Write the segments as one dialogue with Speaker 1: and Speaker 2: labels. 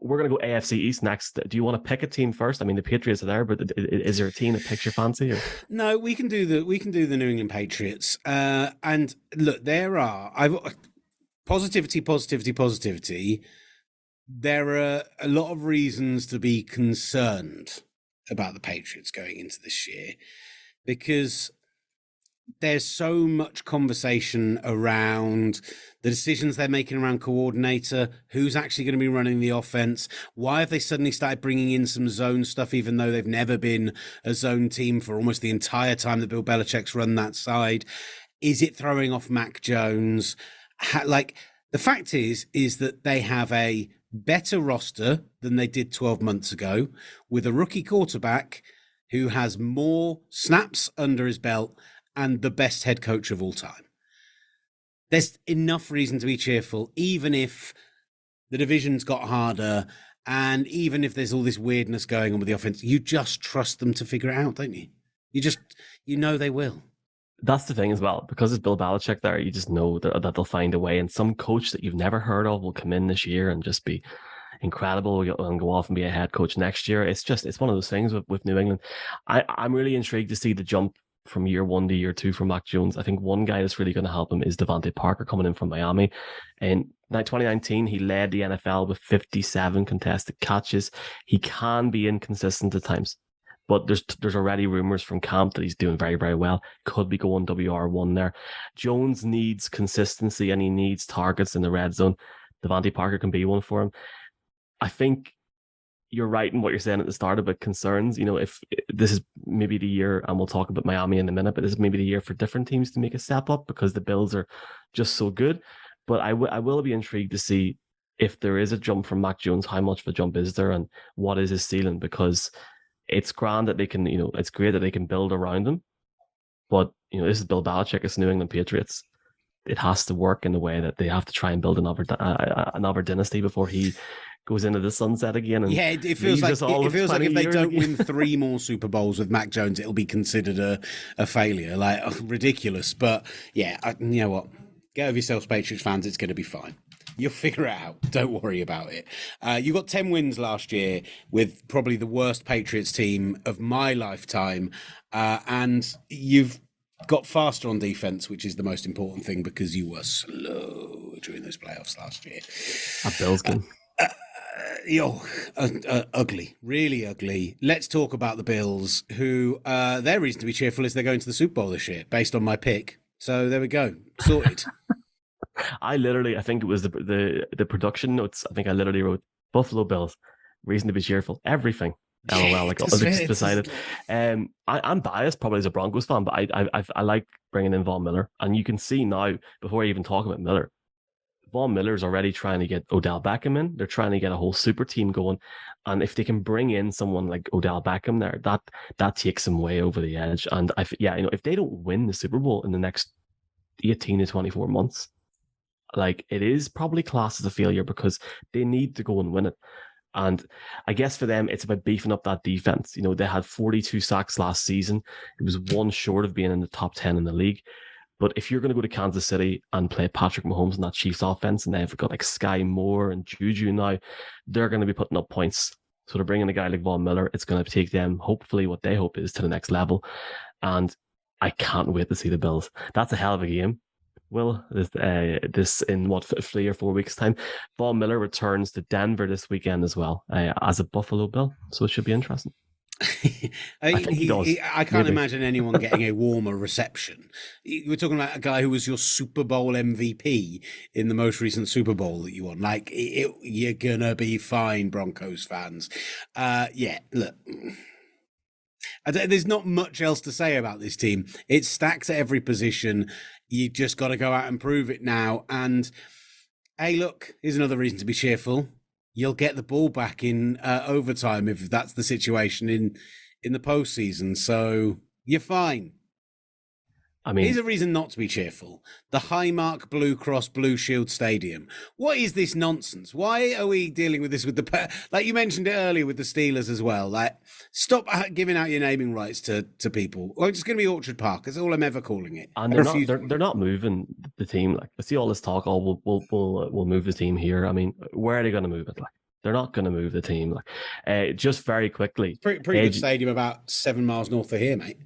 Speaker 1: we're going to go AFC East next. Do you want to pick a team first? I mean, the Patriots are there, but is there a team that picks your fancy? Or?
Speaker 2: No, we can do the New England Patriots. And look, positivity. There are a lot of reasons to be concerned about the Patriots going into this year, because there's so much conversation around the decisions they're making around coordinator, who's actually going to be running the offense. Why have they suddenly started bringing in some zone stuff, even though they've never been a zone team for almost the entire time that Bill Belichick's run that side? Is it throwing off Mac Jones? The fact is that they have a better roster than they did 12 months ago, with a rookie quarterback who has more snaps under his belt and the best head coach of all time. There's enough reason to be cheerful, even if the division's got harder, and even if there's all this weirdness going on with the offense. You just trust them to figure it out, don't you? You know they will.
Speaker 1: That's the thing as well, because it's Bill Belichick there, you just know that they'll find a way, and some coach that you've never heard of will come in this year and just be incredible and go off and be a head coach next year. It's one of those things with New England. I'm really intrigued to see the jump from year 1 to year 2 for Mac Jones. I think one guy that's really going to help him is Devontae Parker coming in from Miami. In 2019, he led the NFL with 57 contested catches. He can be inconsistent at times, but there's already rumors from camp that he's doing very, very well. Could be going WR1 there. Jones needs consistency and he needs targets in the red zone. Devontae Parker can be one for him. I think you're right in what you're saying at the start about concerns. If this is maybe the year, and we'll talk about Miami in a minute, but this is maybe the year for different teams to make a step up because the Bills are just so good. But I will be intrigued to see if there is a jump from Mac Jones, how much of a jump is there and what is his ceiling, because it's grand that they can, it's great that they can build around him. But, this is Bill Belichick, it's New England Patriots. It has to work in the way that they have to try and build another dynasty before he goes into the sunset again. And
Speaker 2: it feels like if they don't win 3 more Super Bowls with Mac Jones, it'll be considered a failure, ridiculous. But yeah, you know what? Get over yourselves, Patriots fans. It's going to be fine. You'll figure it out. Don't worry about it. You got 10 wins last year with probably the worst Patriots team of my lifetime, and you've got faster on defense, which is the most important thing, because you were slow during those playoffs last year.
Speaker 1: A Bills game.
Speaker 2: Ugly, really ugly. Let's talk about the Bills, who their reason to be cheerful is they're going to the Super Bowl this year, based on my pick. So there we go, sorted.
Speaker 1: I think it was the production notes. I think I literally wrote Buffalo Bills, reason to be cheerful, everything. LOL, like Olympics decided. I'm biased probably as a Broncos fan, but I like bringing in Von Miller, and you can see now before I even talk about Miller, Von Miller's already trying to get Odell Beckham in. They're trying to get a whole super team going, and if they can bring in someone like Odell Beckham there, that takes them way over the edge. And if they don't win the Super Bowl in the next 18 to 24 months, like, it is probably classed as a failure, because they need to go and win it. And I guess for them, it's about beefing up that defense. They had 42 sacks last season. It was one short of being in the top 10 in the league. But if you're going to go to Kansas City and play Patrick Mahomes in that Chiefs offense, and they've got like Sky Moore and Juju now, they're going to be putting up points. So to bring in a guy like Von Miller, it's going to take them, hopefully, what they hope is to the next level. And I can't wait to see the Bills. That's a hell of a game. Will this in 3 or 4 weeks' time? Von Miller returns to Denver this weekend as well as a Buffalo Bill, so it should be interesting.
Speaker 2: I think he does. I can't imagine anyone getting a warmer reception. We're talking about a guy who was your Super Bowl MVP in the most recent Super Bowl that you won. You're gonna be fine, Broncos fans. Look. There's not much else to say about this team. It's stacked at every position. You just got to go out and prove it now. And hey, look, here's another reason to be cheerful. You'll get the ball back in overtime if that's the situation in the postseason. So you're fine. I mean, here's a reason not to be cheerful. The Highmark Blue Cross Blue Shield Stadium. What is this nonsense? Why are we dealing with this like you mentioned it earlier with the Steelers as well? Like, stop giving out your naming rights to people. Well, it's just going to be Orchard Park. That's all I'm ever calling it.
Speaker 1: And they're not moving the team. Like, I see all this talk. We'll move the team here. I mean, where are they going to move it? Like, They're not going to move the team. Just very quickly,
Speaker 2: Pretty good stadium about 7 miles north of here, mate.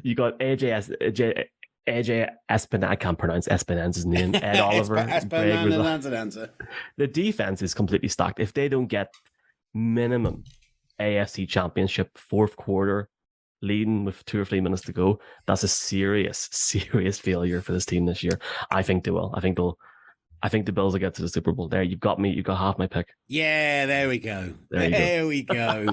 Speaker 1: You got AJ Espin. I can't pronounce Espinanza's name. Ed Oliver. The defense is completely stacked. If they don't get minimum AFC Championship fourth quarter, leading with 2 or 3 minutes to go, that's a serious failure for this team this year. I think they will. I think the Bills will get to the Super Bowl. There, you've got me. You've got half my pick.
Speaker 2: Yeah, there we go. There we go.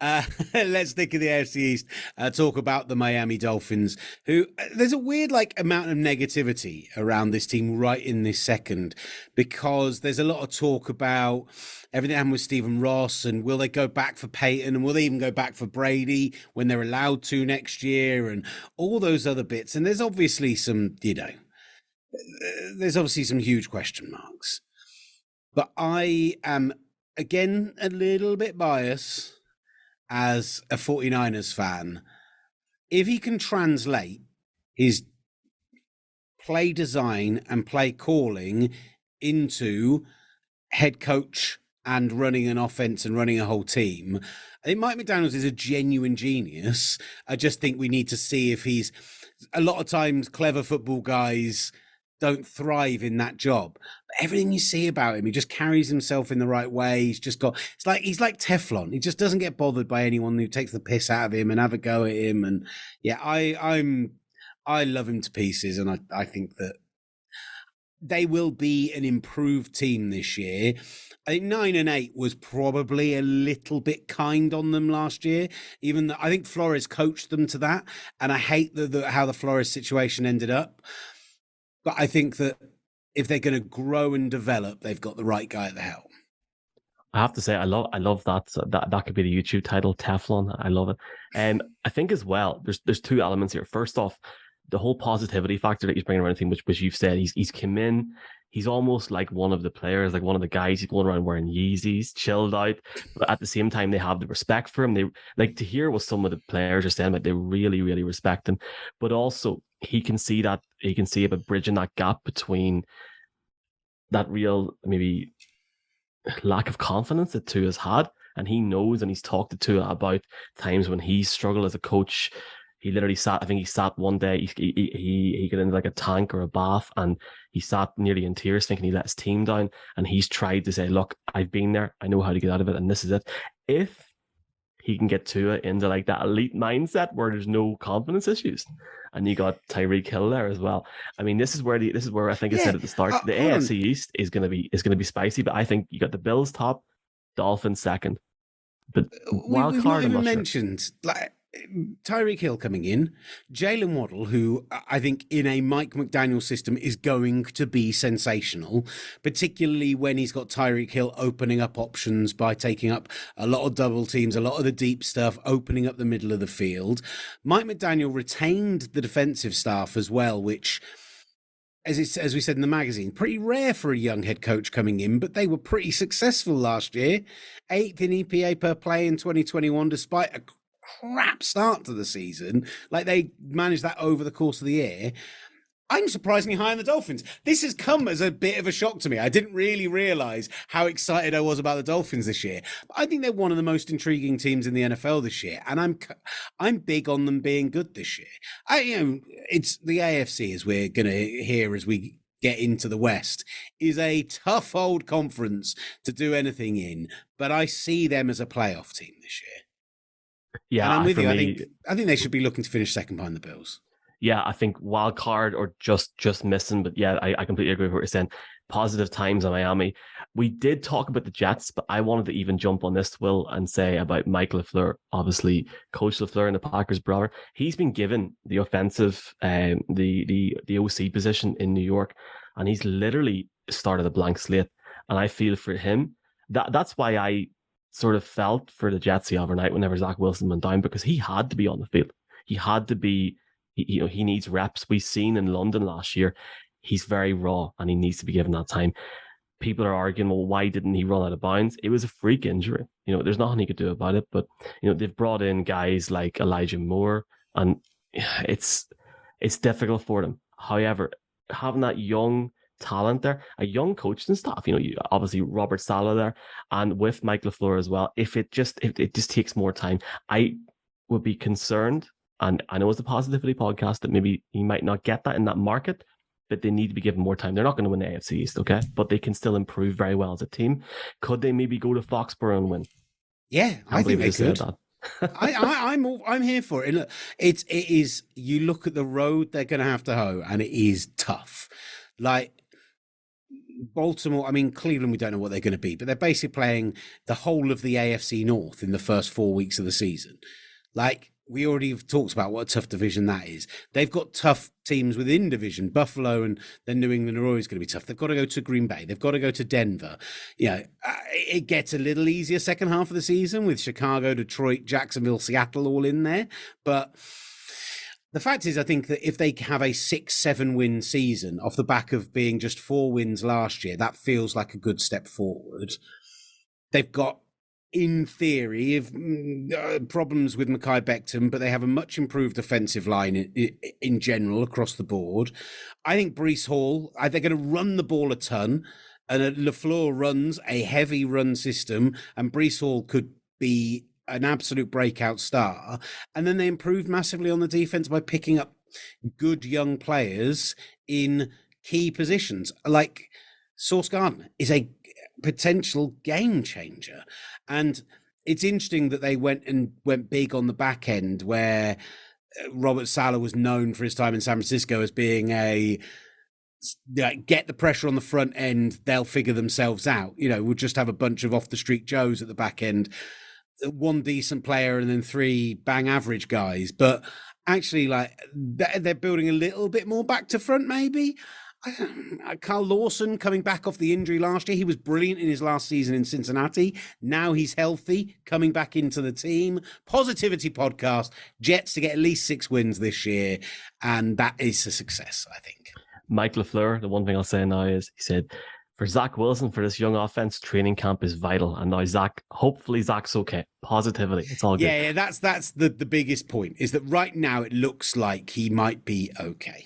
Speaker 2: Let's stick in the AFC East. Talk about the Miami Dolphins, who there's a weird amount of negativity around this team right in this second, because there's a lot of talk about everything that happened with Stephen Ross, and will they go back for Peyton, and will they even go back for Brady when they're allowed to next year, and all those other bits. And there's obviously some, there's obviously some huge question marks. But I am, again, a little bit biased as a 49ers fan. If he can translate his play design and play calling into head coach and running an offense and running a whole team, I think Mike McDaniels is a genuine genius. I just think we need to see if he's... A lot of times, clever football guys don't thrive in that job. But everything you see about him, he just carries himself in the right way. He's like Teflon. He just doesn't get bothered by anyone who takes the piss out of him and have a go at him. And yeah, I love him to pieces, and I think that they will be an improved team this year. I think 9-8 was probably a little bit kind on them last year. Even though I think Flores coached them to that, and I hate how the Flores situation ended up. But I think that if they're going to grow and develop, they've got the right guy at the helm.
Speaker 1: I have to say, I love that. That could be the YouTube title, Teflon. I love it. And I think as well, there's 2 elements here. First off, the whole positivity factor that he's bringing around the team, which you've said, he's come in. He's almost like one of the players, like one of the guys. He's going around wearing Yeezys, chilled out. But at the same time, they have the respect for him. They like to hear what some of the players are saying, but they really, really respect him. But also, he can see about bridging that gap between that real maybe lack of confidence that Tua has had, and he knows, and he's talked to Tua about times when he struggled as a coach. He literally sat. I think he sat one day. He got into like a tank or a bath, and he sat nearly in tears, thinking he let his team down. And he's tried to say, "Look, I've been there. I know how to get out of it, and this is it." If he can get Tua into like that elite mindset where there's no confidence issues, and you got Tyreek Hill there as well. I mean, this is where I think I said at the start, the AFC East is going to be spicy, but I think you got the Bills top, Dolphins second, but wild card.
Speaker 2: We've not even mentioned Tyreek Hill coming in, Jalen Waddle, who I think in a Mike McDaniel system is going to be sensational, particularly when he's got Tyreek Hill opening up options by taking up a lot of double teams, a lot of the deep stuff, opening up the middle of the field. Mike McDaniel retained the defensive staff as well, which, as we said in the magazine, pretty rare for a young head coach coming in, but they were pretty successful last year. 8th in EPA per play in 2021, despite a crap start to the season. Like, they managed that over the course of the year. I'm surprisingly high on the Dolphins. This has come as a bit of a shock to me. I didn't really realize how excited I was about the Dolphins this year. But I think they're one of the most intriguing teams in the NFL this year, and I'm big on them being good this year. It's the AFC, as we're going to hear as we get into the West, is a tough old conference to do anything in, but I see them as a playoff team this year.
Speaker 1: Yeah,
Speaker 2: and I'm with you. I think they should be looking to finish second behind the Bills.
Speaker 1: Yeah, I think wild card or just missing. But yeah, I completely agree with what you're saying. Positive times in Miami. We did talk about the Jets, but I wanted to even jump on this, Will, and say about Mike LaFleur. Obviously, Coach LaFleur and the Packers' brother. He's been given the offensive, the OC position in New York, and he's literally started a blank slate. And I feel for him that's why I sort of felt for the Jets the other night whenever Zach Wilson went down, because he had to be on the field. He had to be, he needs reps. We've seen in London last year, he's very raw and he needs to be given that time. People are arguing, well, why didn't he run out of bounds? It was a freak injury. There's nothing he could do about it, but, they've brought in guys like Elijah Moore, and it's difficult for them. However, having that young talent there, a young coaching staff. You obviously Robert Saleh there, and with Mike LaFleur as well. If it just takes more time, I would be concerned. And I know it's a positivity podcast that maybe you might not get that in that market, but they need to be given more time. They're not going to win the AFC East, okay? But they can still improve very well as a team. Could they maybe go to Foxborough and win?
Speaker 2: Yeah, I think they could. I'm here for it. Look, it is. You look at the road they're going to have to hoe, and it is tough. Like Baltimore, I mean Cleveland, we don't know what they're going to be, but they're basically playing the whole of the AFC North in the first 4 weeks of the season. Like, we already have talked about what a tough division that is. They've got tough teams within division. Buffalo and then New England are always going to be tough. They've got to go to Green Bay. They've got to go to Denver. It gets a little easier second half of the season with Chicago, Detroit, Jacksonville, Seattle all in there. But the fact is, I think that if they have a 6-7 win season off the back of being just 4 wins last year, that feels like a good step forward. They've got, in theory, problems with Mekhi Becton, but they have a much improved offensive line in general across the board. I think Breece Hall, they're going to run the ball a ton, and LaFleur runs a heavy run system, and Breece Hall could be an absolute breakout star. And then they improved massively on the defense by picking up good young players in key positions. Like Sauce Gardner is a potential game changer. And it's interesting that they went big on the back end, where Robert Saleh was known for his time in San Francisco as being get the pressure on the front end, they'll figure themselves out. We'll just have a bunch of off the street Joes at the back end, 1 decent player and then 3 bang average guys. But actually, like, they're building a little bit more back to front, maybe. Carl Lawson coming back off the injury last year. He was brilliant in his last season in Cincinnati. Now he's healthy, coming back into the team. Positivity podcast. Jets to get at least 6 wins this year. And that is a success, I think.
Speaker 1: Mike LaFleur, the one thing I'll say now is, he said, for Zach Wilson, for this young offense, training camp is vital. And now hopefully Zach's okay. Positivity. It's all good.
Speaker 2: Yeah, that's the biggest point, is that right now it looks like he might be okay.